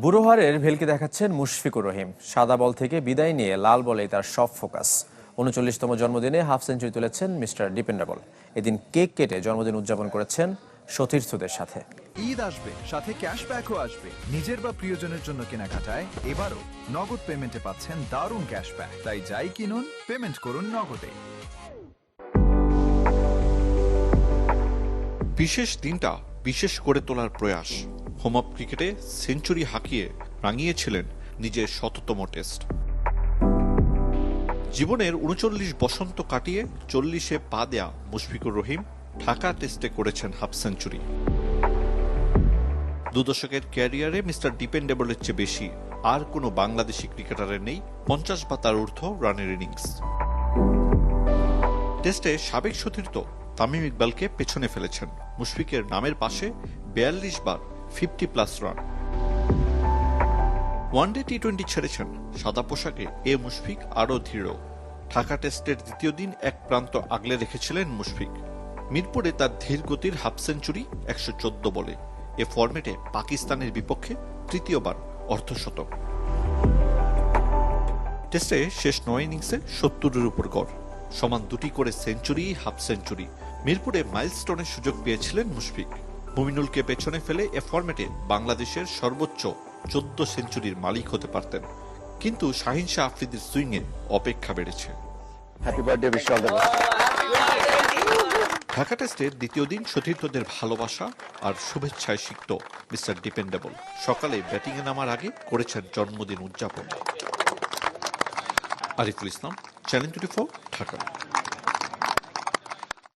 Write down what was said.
বুড়োহারের ভেলকি দেখাচ্ছেন মুশফিকুর রহিম। সাদা বল থেকে বিদায় নিয়ে লাল বলেই তার সব ফোকাস। ৩৯তম জন্মদিনে হাফ সেঞ্চুরি তুলেছেন মিস্টার ডিপেন্ডেবল। এদিন কেক কেটে জন্মদিন উদযাপন করেছেন সতীর্থদের সাথে। ঈদ আসবে, সাথে ক্যাশব্যাকও আসবে। নিজের বা প্রিয়জনের জন্য কেনাকাটায় এবারও নগদ পেমেন্টে পাচ্ছেন দারুণ ক্যাশব্যাক। তাই যাই কিনুন, পেমেন্ট করুন নগদে। বিশেষ দিনটা বিশেষ করে তোলার প্রয়াস। হোম অফ ক্রিকেটে সেঞ্চুরি হাঁকিয়ে রাঙিয়েছিলেন নিজের ১০০তম টেস্ট। জীবনের ৩৯ বসন্ত কাটিয়ে ৪০-এ পা দেয়া মুশফিকুর রহিম ঢাকা টেস্টে করেছেন হাফ সেঞ্চুরি। ২ দশকের ক্যারিয়ারে মিস্টার ডিপেন্ডেবলের চেয়ে বেশি আর কোনো বাংলাদেশি ক্রিকেটারের নেই ৫০ বা তার ঊর্ধ্ব রানের ইনিংস। টেস্টে সাবেক সতীর্থ তামিম ইকবালকে পেছনে ফেলেছেন। মুশফিকের নামের পাশে ৪২ বার 50+ রান। ওয়ানডে টি-20 ছেড়েছেন সাদা পোশাকে এ মুশফিক আরও দৃঢ়। ঢাকা টেস্টের দ্বিতীয় দিন এক প্রান্ত আগলে রেখেছিলেন মুশফিক। মিরপুরে তার ধীর গতির হাফ সেঞ্চুরি ১১৪ বলে। এ ফরম্যাটে পাকিস্তানের বিপক্ষে তৃতীয়বার অর্ধশতক। টেস্টে শেষ ৯ ইনিংসে ৭০-এর উপর গড়। সমান দুটি করে সেঞ্চুরি, হাফ সেঞ্চুরি। মিরপুরে মাইলস্টোনের সুযোগ পেয়েছিলেন মুশফিক। মুমিনুলকে পেছনে ফেলে এ ফরম্যাটে বাংলাদেশের সর্বোচ্চ ১৪ সেঞ্চুরির মালিক হতে পারতেন, কিন্তু শাহিন শাহ আফ্রিদির সুইংয়ে অপেক্ষা বেড়েছে। ঢাকা টেস্টের দ্বিতীয় দিন সতীর্থদের ভালোবাসা আর শুভেচ্ছায় সিক্ত মিস্টার ডিপেন্ডেবল। সকালে ব্যাটিংয়ে নামার আগে করেছেন জন্মদিন উদযাপন। আরিফুল ইসলাম, চ্যানেল 24, ঢাকা।